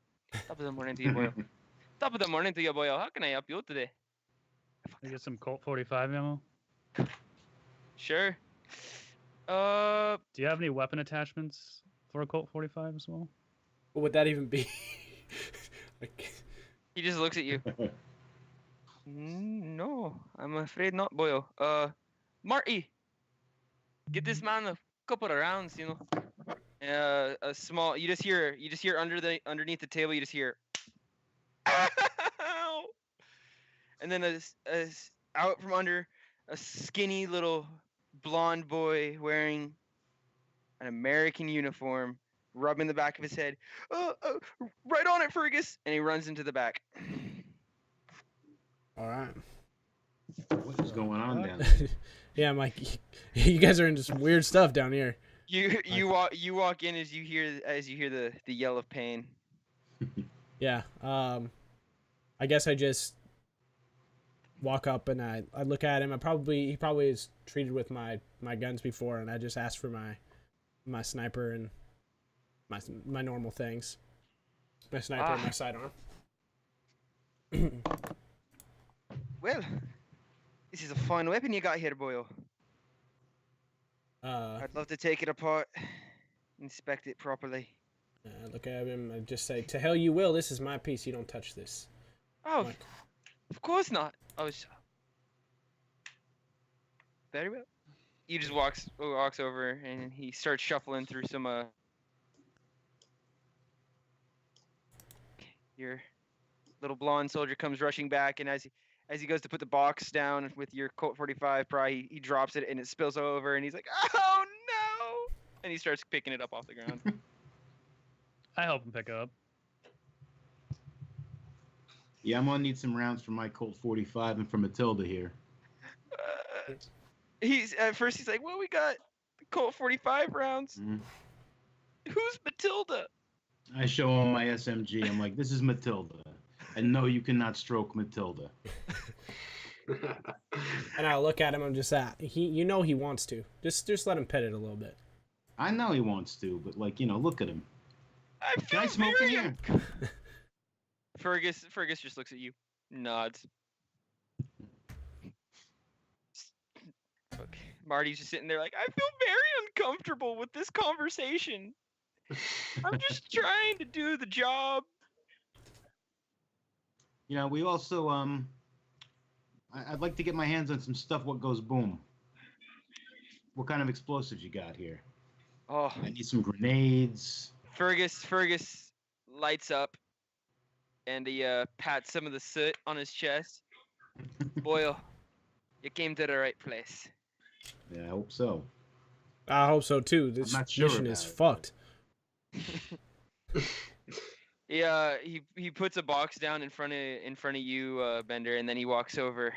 Top of the morning to you, boyo. Top of the morning to you, boyo. How can I help you today? We get some Colt 45 ammo. Sure. Do you have any weapon attachments for a Colt 45 as well? What would that even be? Like, He just looks at you. No, I'm afraid not, boyo. Marty, get this man a couple of rounds, you know. A small. You just hear underneath the table. You just hear. Ow! And then out from under, a skinny little blonde boy wearing an American uniform, rubbing the back of his head. Right on it, Fergus! And he runs into the back. all right. What is going on down there? Yeah, I'm like, you guys are into some weird stuff down here. You walk in as you hear the yell of pain. Yeah. I guess I just walk up and I look at him. He probably is treated with my guns before, and I just ask for my sniper and my normal things. My sniper and my sidearm. Well, this is a fine weapon you got here, boyo. I'd love to take it apart, inspect it properly. I look at him and just say, "To hell you will. This is my piece. You don't touch this." Oh, What? of course not. I was very well. He just walks over and he starts shuffling through some Your little blonde soldier comes rushing back, and as he goes to put the box down with your Colt 45 pry, he drops it and it spills over, and he's like, "Oh no!" And he starts picking it up off the ground. I help him pick up. Yeah, I'm gonna need some rounds for my Colt 45 and for Matilda here. At first he's like, "Well, we got the Colt 45 rounds. Mhm. Who's Matilda?" I show him my SMG. I'm like, this is Matilda. And no, you cannot stroke Matilda. And I look at him and just you know he wants to. Just let him pet it a little bit. I know he wants to, but like, you know, look at him. I Can I feel smoke in very here? Fergus just looks at you, nods. Okay. Marty's just sitting there like, I feel very uncomfortable with this conversation. I'm just trying to do the job. You know, we also, I'd like to get my hands on some stuff what goes boom. What kind of explosives you got here? Oh, I need some grenades. Fergus lights up and he pats some of the soot on his chest. Boyle, you came to the right place. Yeah, I hope so. I hope so too. This I'm not sure mission about is it, fucked. Yeah, he puts a box down in front of you, Bender, and then he walks over,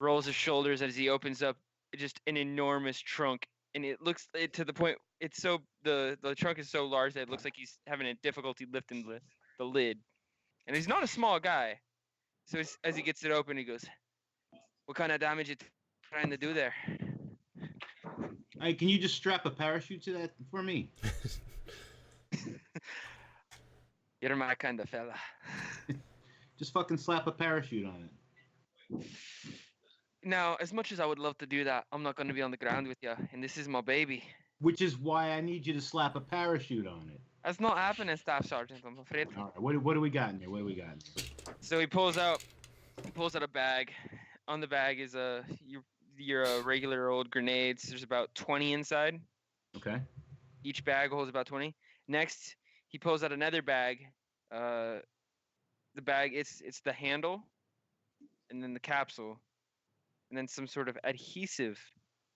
rolls his shoulders as he opens up just an enormous trunk, and it looks to the point it's so the trunk is so large that it looks like he's having a difficulty lifting the lid, and he's not a small guy, so as he gets it open, he goes, "What kind of damage you trying to do there?" Hey, can you just strap a parachute to that for me? You're my kind of fella. Just fucking slap a parachute on it. Now, as much as I would love to do that, I'm not going to be on the ground with you, and this is my baby. Which is why I need you to slap a parachute on it. That's not happening, Staff Sergeant, I'm afraid. All right, what do we got in here? What do we got in here? So he pulls out a bag. On the bag is your regular old grenades. There's about 20 inside. Okay. Each bag holds about 20. Next, he pulls out another bag. The bag, it's the handle, and then the capsule, and then some sort of adhesive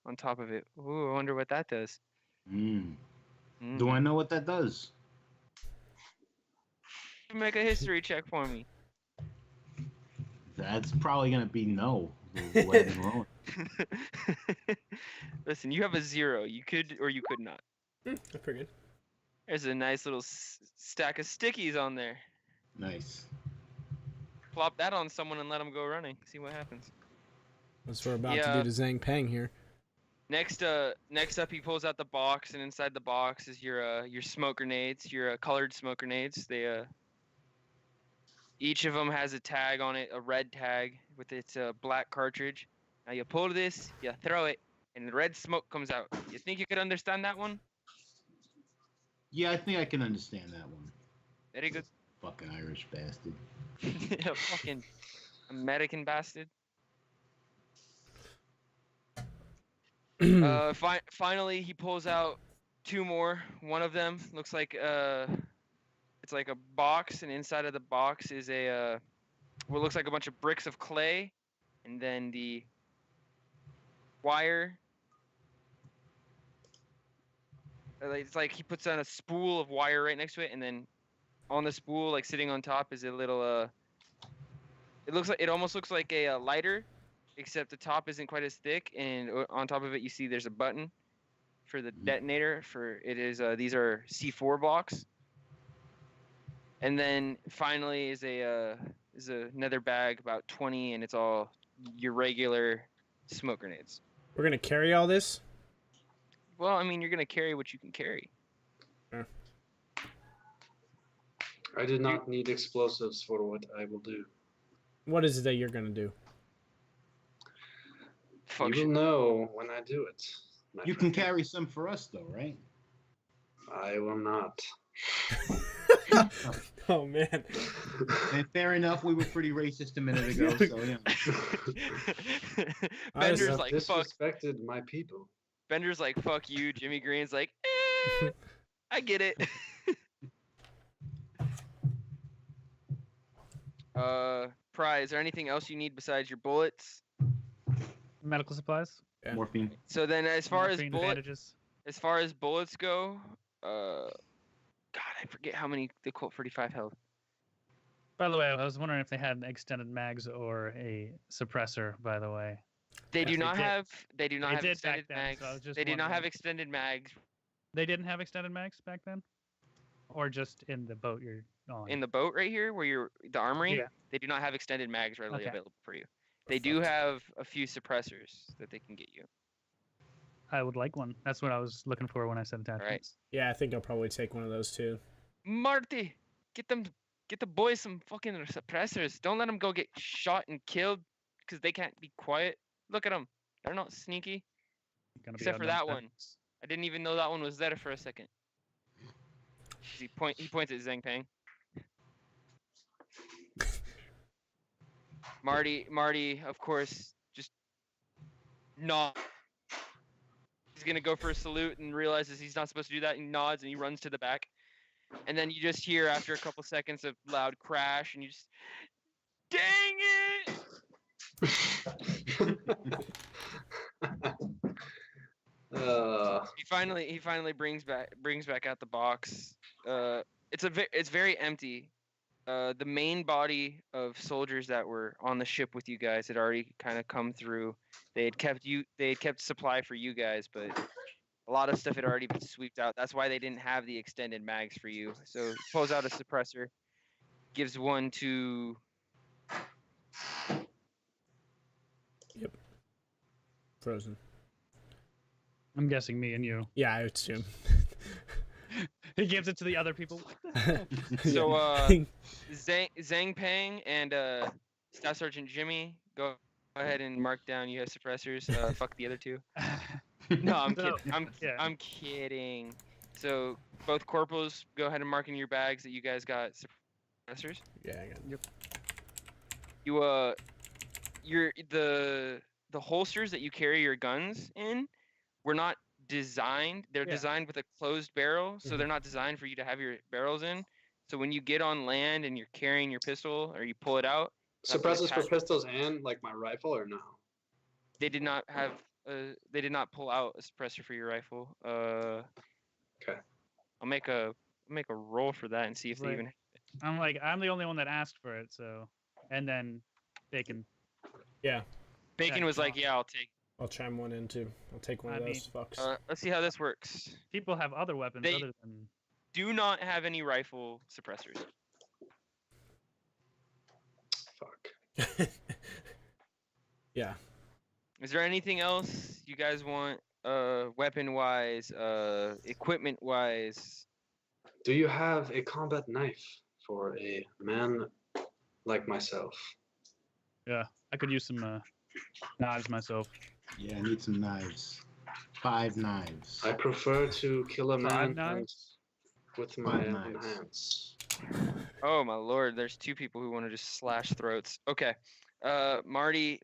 on top of it. Ooh, I wonder what that does. Mm. Mm. Do I know what that does? Make a history check for me. That's probably gonna be no. The way I've been rolling. Listen, you have a 0. You could or you could not. That's pretty good. There's a nice little stack of stickies on there. Nice. Plop that on someone and let them go running. See what happens. That's what we're about to do to Zhang Peng here. Next up, he pulls out the box, and inside the box is your smoke grenades, your colored smoke grenades. They each of them has a tag on it, a red tag with its black cartridge. Now you pull this, you throw it, and the red smoke comes out. You think you could understand that one? Yeah, I think I can understand that one. Very good. Fucking Irish bastard. Fucking American bastard. Finally, he pulls out 2 more. One of them looks like it's like a box, and inside of the box is a what looks like a bunch of bricks of clay, and then the wire. It's like he puts on a spool of wire right next to it, and then on the spool, like sitting on top, is a little it almost looks like a lighter, except the top isn't quite as thick, and on top of it, you see there's a button for the detonator. These are C4 blocks. And then finally is another bag, about 20, and it's all your regular smoke grenades. We're gonna carry all this? Well, I mean, you're gonna carry what you can carry. Yeah. I did not need explosives for what I will do. What is it that you're gonna do? Fuck You will know when I do it. You can carry some for us, though, right? I will not. Oh man. And fair enough, we were pretty racist a minute ago, so yeah. Bender's like, fuck. Disrespected my people. Bender's like, fuck you. Jimmy Green's like, I get it. Pry, is there anything else you need besides your bullets? Medical supplies. Yeah. Morphine. So then, as far as bandages. as far as bullets go, God, I forget how many the Colt 45 held. By the way, I was wondering if they had extended mags or a suppressor. By the way, They do Yes, not they did. have. They do not They have did extended back then, mags. so I was just They do not have wondering. extended mags they didn't have extended mags back then, or just in the boat you're on. in the boat right here, where you're the armory. Yeah. They do not have extended mags readily Okay. available for you. They do have a few suppressors that they can get you. I would like one. That's what I was looking for when I said attachments. Yeah, I think I'll probably take one of those too. Marty, get the boys some fucking suppressors. Don't let them go get shot and killed because they can't be quiet. Look at them. They're not sneaky. Gonna be Except for outdone that one. I didn't even know that one was there for a second. He points at Zhang Peng. Marty, of course, just nods. He's gonna go for a salute and realizes he's not supposed to do that. And nods and he runs to the back. And then you just hear after a couple seconds of loud crash, and you just, dang it! He finally brings back out the box. It's very empty. The main body of soldiers that were on the ship with you guys had already kind of come through. They had kept supply for you guys, but a lot of stuff had already been swept out. That's why they didn't have the extended mags for you. So he pulls out a suppressor, gives one to. Yep. Frozen. I'm guessing me and you. Yeah, I assume. He gives it to the other people. So Zhang Peng and Staff Sergeant Jimmy, go ahead and mark down you have suppressors. Fuck the other two. No, I'm kidding. I'm kidding. So both corporals, go ahead and mark in your bags that you guys got suppressors. Yeah, I got it. Yep. The the holsters that you carry your guns in were not designed. They're designed with a closed barrel, so they're not designed for you to have your barrels in. So when you get on land and you're carrying your pistol or you pull it out, Suppressors for pistols and like my rifle or no? they did not have. They did not pull out a suppressor for your rifle. Okay. I'll make a roll for that and see if they even. I'm the only one that asked for it, so and then Bacon. Yeah. Bacon was like, "Yeah, I'll take." I'll chime one in too. I'll take one of those fucks. Let's see how this works. People have other weapons other than. Do not have any rifle suppressors. Fuck. Yeah. Is there anything else you guys want, weapon-wise, equipment-wise? Do you have a combat knife for a man like myself? Yeah, I could use some knives myself. Yeah, I need some knives. 5 knives. I prefer to kill a man knives? with my own hands. Oh my lord, there's 2 people who want to just slash throats. Okay, Marty,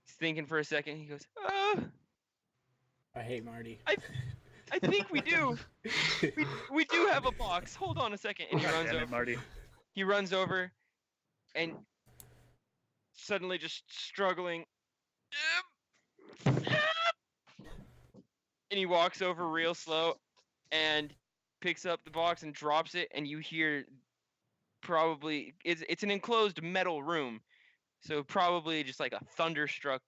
he's thinking for a second. He goes, I hate Marty. I think we do. we do have a box. Hold on a second. And he runs over. Marty. He runs over, and suddenly just struggling. And he walks over real slow, and picks up the box and drops it, and you hear probably it's an enclosed metal room, so probably just like a thunderstruck.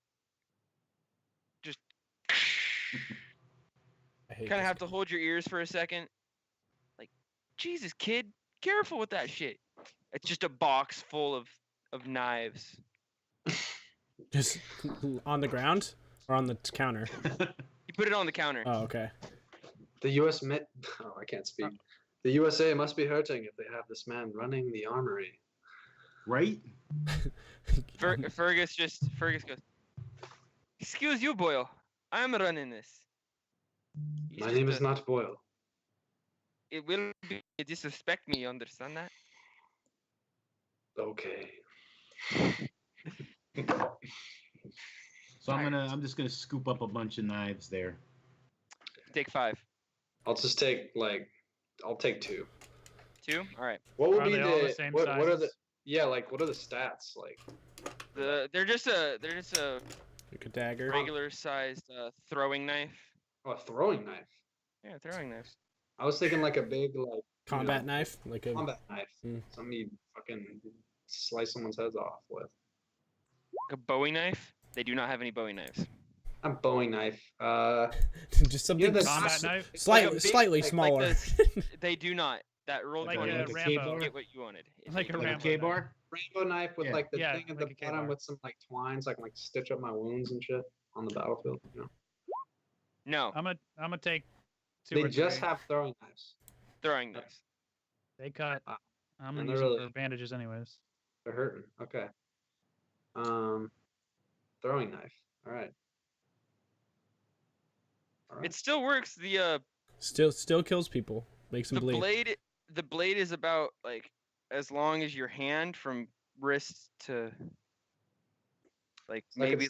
Just kind of have to hold your ears for a second. Like, Jesus, kid, careful with that shit. It's just a box full of knives. Just on the ground or on the counter? You put it on the counter. Oh, okay. The U.S. I can't speak. The USA must be hurting if they have this man running the armory. Right? Fergus goes, "Excuse you, Boyle. I'm running this." My name is not Boyle. It will be disrespect me, you understand that? Okay. So I'm just gonna scoop up a bunch of knives there. Take 5. I'll just take I'll take 2. 2? All right. What would Are be they all the same what are the sizes? what are the stats like? They're just a Like a dagger. regular sized throwing knife. Oh, a throwing knife. Yeah, throwing knives. I was thinking like a big Combat knife, like a combat knife. Mm. Something you fucking slice someone's heads off with. A Bowie knife. They do not have any Bowie knives. A Bowie knife. just something the Combat knife? slightly smaller. They do not. That roll Like 20 a was Rambo. to get what you wanted. Like a Like a Rambo K-bar? Rainbow knife with Yeah. like the Yeah, thing at like the a bottom K-bar. with some like twine so I can like stitch up my wounds and shit on the battlefield. You know? No, I'm gonna take 2 They or just 3. have throwing knives. throwing knives. They cut. Ah, I'm and gonna use they're them really- for bandages anyways. They're hurting. Okay. Throwing knife. All right. It still works. The Still kills people. Makes them the bleed. blade is about like as long as your hand from wrist to like maybe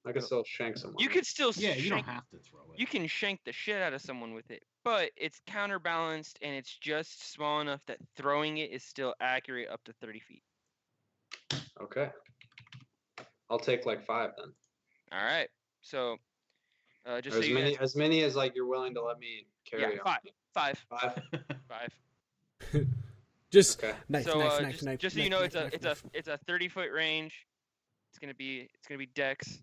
I could still shank someone. you could still Yeah, you don't shank, have to throw it. you can shank the shit out of someone with it, but it's counterbalanced and it's just small enough that throwing it is still accurate up to 30 feet. Okay. I'll take like 5 then. All right, so just Or so you guys, as many as like you're willing to let me carry. yeah, on. 5. 5. Just Okay. knife, So knife, knife. just so you knife, know, knife, knife. it's a 30-foot range. It's gonna be dex,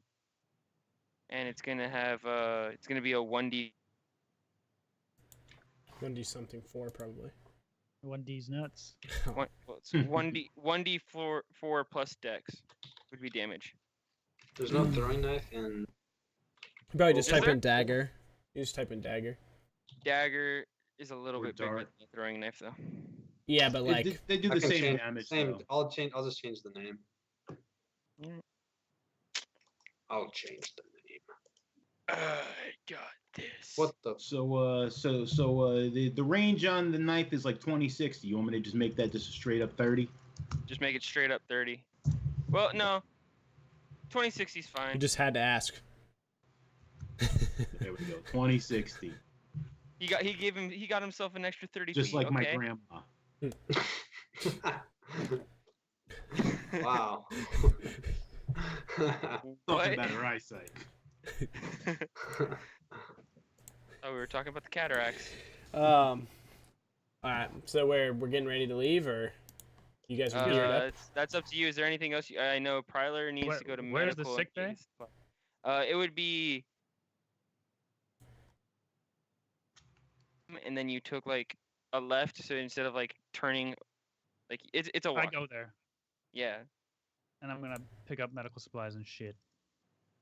and it's gonna be a 1d. 1d something 4 probably. 1D's nuts. Well, it's 1d4 plus dex would be damage. There's no throwing knife in. You probably just Is type there? in dagger. You just type in dagger. Dagger is a little Or bit bigger dart. than a throwing knife, though. Yeah, but They- like they do I the can same change- damage. Same. Though. I'll just change the name. Mm. I'll change the name. I got this. What the? So the range on the knife is like 20-60. You want me to just make that just a straight up 30? Just make it straight up 30. Well, no. 2060 is You fine. just had to ask. There we go. 2060. He got himself an extra 30 Just feet. like my Okay. grandma. Wow. Talking What? about her eyesight. Oh, we were talking about the cataracts. All right, so we're getting ready to leave, or you guys are geared up? That's up to you. Is there anything else? I know Pryler needs to go to Where's the medical. sick bay? It would be. And then you took like a left, so instead of like turning, like it's a walk. I go there, Yeah. and I'm gonna pick up medical supplies and shit,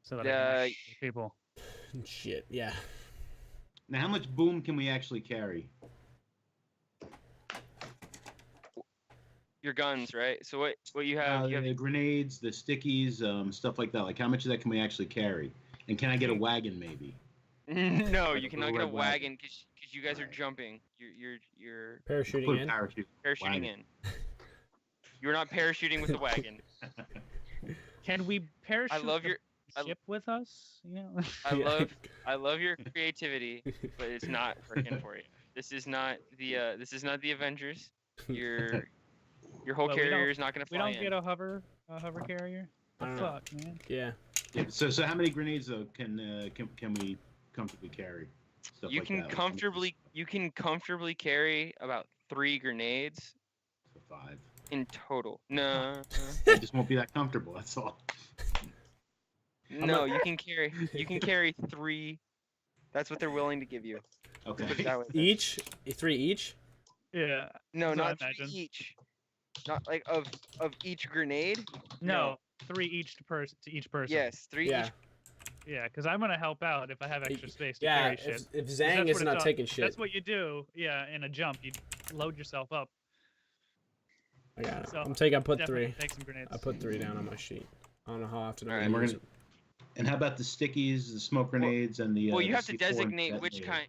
so that I can like, heal people. Shit, yeah. Now, how much boom can we actually carry? Your guns, right? So what you have? You have The grenades, the stickies, stuff like that. Like, how much of that can we actually carry? And can I get a wagon, maybe? No, Like you a cannot little get a red wagon. wagon because you guys are jumping. You're Parachuting Put a in. parachute. parachuting Wagon. in. You're not parachuting with the wagon. Can we parachute I love the your ship with us? You know. Yeah. I love your creativity, but it's not working for you. This is not the Avengers. Your whole But we carrier don't- is not gonna We fly don't in. get a hover carrier. The I don't know. fuck, man. Yeah. Yeah, so how many grenades though can we comfortably carry? Stuff You like can that, like, how much comfortably carry about 3 grenades is 5. in total. No, I just won't be that comfortable. That's all. no, you can carry 3. That's what they're willing to give you. Okay. Put it that way. Each? 3 each? Yeah. No, That's what I not 3 imagine. each. Not like of each grenade. No, 3 each to each person. Yes, 3 Yeah. each. Yeah, because I'm gonna help out if I have extra space to Yeah, carry shit. if 'Cause Zhang that's is what not it's taking shit. That's what you do. Yeah, in a jump, you load yourself up. I got it. So, I put Definitely 3. take some grenades. I put 3 down on my sheet. I don't know how often Alright, I'm we're gonna use gonna- And how about the stickies, the smoke grenades, and the? Well, you the have to C4 designate which detonator?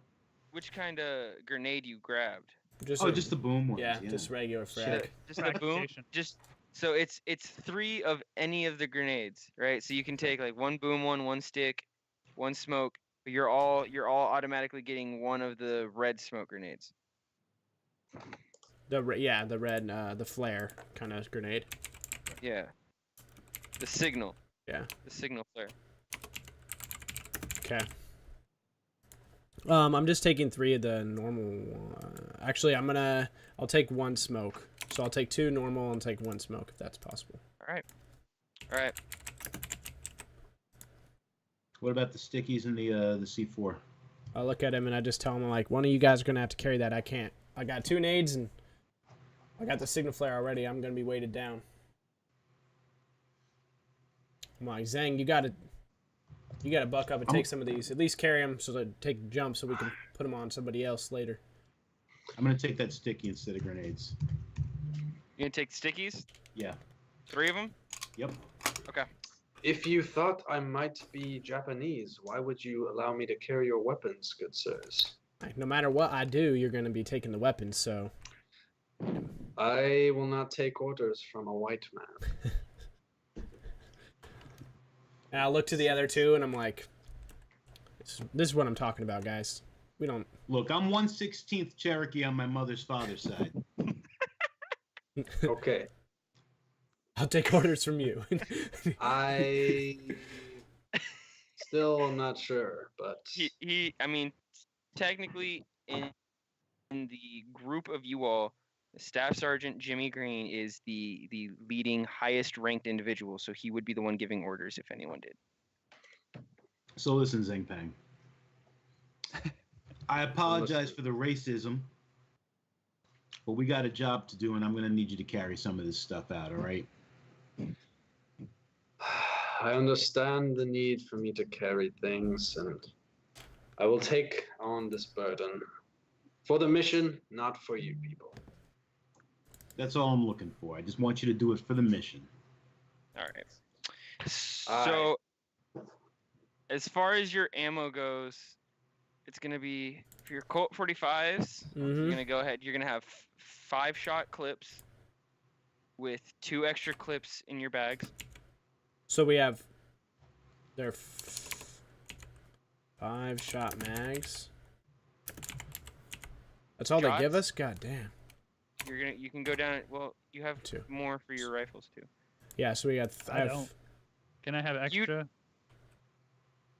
kind of grenade you grabbed. it. Oh, just the boom ones. yeah, just regular frag. Just the boom. Fragmentation. Just so it's 3 of any of the grenades, right? So you can take like 1 boom one stick, 1 smoke. But you're all automatically getting 1 of the red smoke grenades. The red, the flare kind of grenade. Yeah. The signal. Yeah. The signal flare. Okay. I'm just taking 3 of the normal. Actually, I'll take 1 smoke. So I'll take 2 normal and take 1 smoke if that's possible. All right. What about the stickies and the C4? I look at him and I just tell him, like, one of you guys are gonna have to carry that. I can't. I got 2 nades and I got the signal flare already. I'm gonna be weighted down. I'm like, Zhang, you gotta buck up and take some of these. At least carry them so they take jumps so we can put them on somebody else later. I'm gonna take that sticky instead of grenades. You gonna take the stickies? Yeah. 3 of them? Yep. Okay. If you thought I might be Japanese, why would you allow me to carry your weapons, good sirs? Like, no matter what I do, you're gonna be taking the weapons. So I will not take orders from a white man. and I look to the other 2 and I'm like, this is what I'm talking about, guys. We don't. Look, I'm 1/16 Cherokee on my mother's father's side. Okay. I'll take orders from you. I still am not sure, but I mean, technically, in the group of you all, Staff Sergeant Jimmy Green is the leading, highest ranked individual, so he would be the one giving orders if anyone did. So listen, Zingpang. I apologize for the racism, but we got a job to do, and I'm going to need you to carry some of this stuff out, all right? I understand the need for me to carry things, and I will take on this burden for the mission, not for you people. That's all I'm looking for. I just want you to do it for the mission. All right. So, as far as your ammo goes, it's gonna be for your Colt 45s. You're gonna go ahead. You're gonna have 5-shot clips with 2 extra clips in your bags. So we have They're 5-shot mags. That's all they give Shots? us? God damn. You can go down. Well, you have 2. more for your rifles too. Yeah, so we got. I don't. Can I have extra?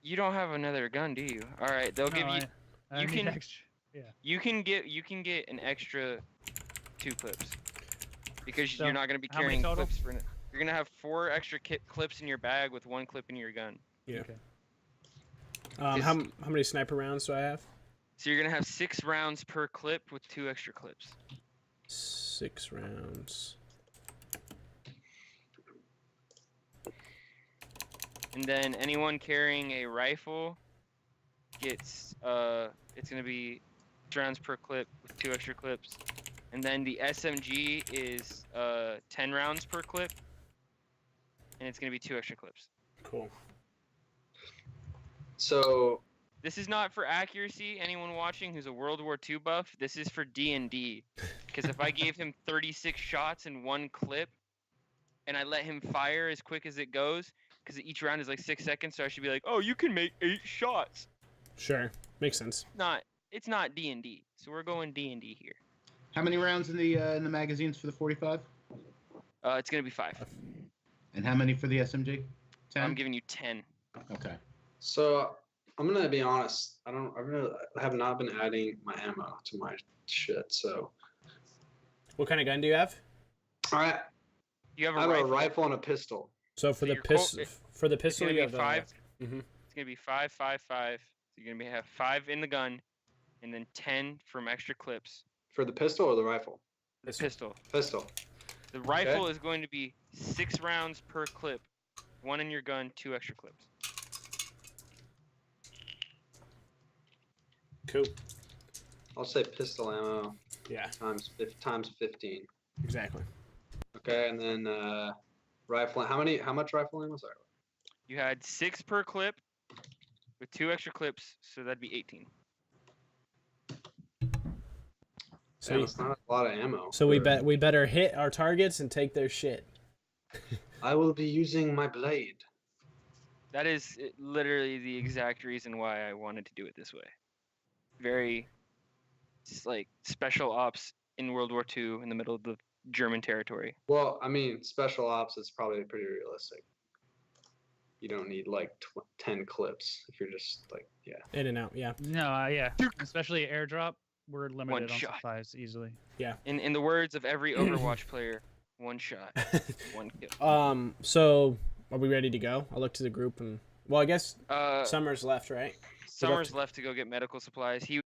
You don't have another gun, do you? All right, they'll give you. I you need can. extra. Yeah. You can get an extra 2 clips because So, you're not going to be how many carrying total? clips for. You're gonna have 4 extra clips in your bag with 1 clip in your gun. Yeah. Okay. How many sniper rounds do I have? So you're gonna have 6 rounds per clip with 2 extra clips. 6 rounds. And then anyone carrying a rifle gets it's gonna be 6 rounds per clip with 2 extra clips. And then the SMG is 10 rounds per clip. And it's gonna be 2 extra clips. Cool. So This is not for accuracy. Anyone watching who's a World War II buff, this is for D&D. Because if I gave him 36 shots in 1 clip, and I let him fire as quick as it goes, because each round is like 6 seconds, so I should be like, oh, you can make 8 shots. Sure, makes sense. It's not D&D, so we're going D&D here. How many rounds in the magazines for the 45? It's gonna be 5. And how many for the SMG? 10. I'm giving you 10. Okay. So I'm gonna be honest. I really have not been adding my ammo to my shit. So What kind of gun do you have? all right, You have I a have rifle. a rifle and a pistol. So for So the your pistol, for the It's pistol, gonna you be have 5. Mhm. It's gonna be 5, 5, 5. So you're gonna have 5 in the gun, and then 10 from extra clips. For the pistol or the rifle? The pistol. Pistol. The rifle is going to be 6 rounds per clip. 1 in your gun, 2 extra clips. Cool. I'll say pistol ammo Yeah, times 15. exactly. Okay, and then rifle. How much rifle ammo? Sorry. You had 6 per clip with 2 extra clips, so that'd be 18. So, Damn, it's not a lot of ammo. so we better hit our targets and take their shit. I will be using my blade. That is literally the exact reason why I wanted to do it this way. Very, like, special ops in World War II in the middle of the German territory. Well, I mean, special ops is probably pretty realistic. You don't need like 10 clips if you're just like, yeah. In and out, yeah. No, yeah. Especially airdrop, we're limited on shot. supplies easily. In the words of every Overwatch player, 1 shot, 1 kill. So are we ready to go? I'll look to the group and I guess Uh, Summer's left, right? Summer's left to go get medical supplies. He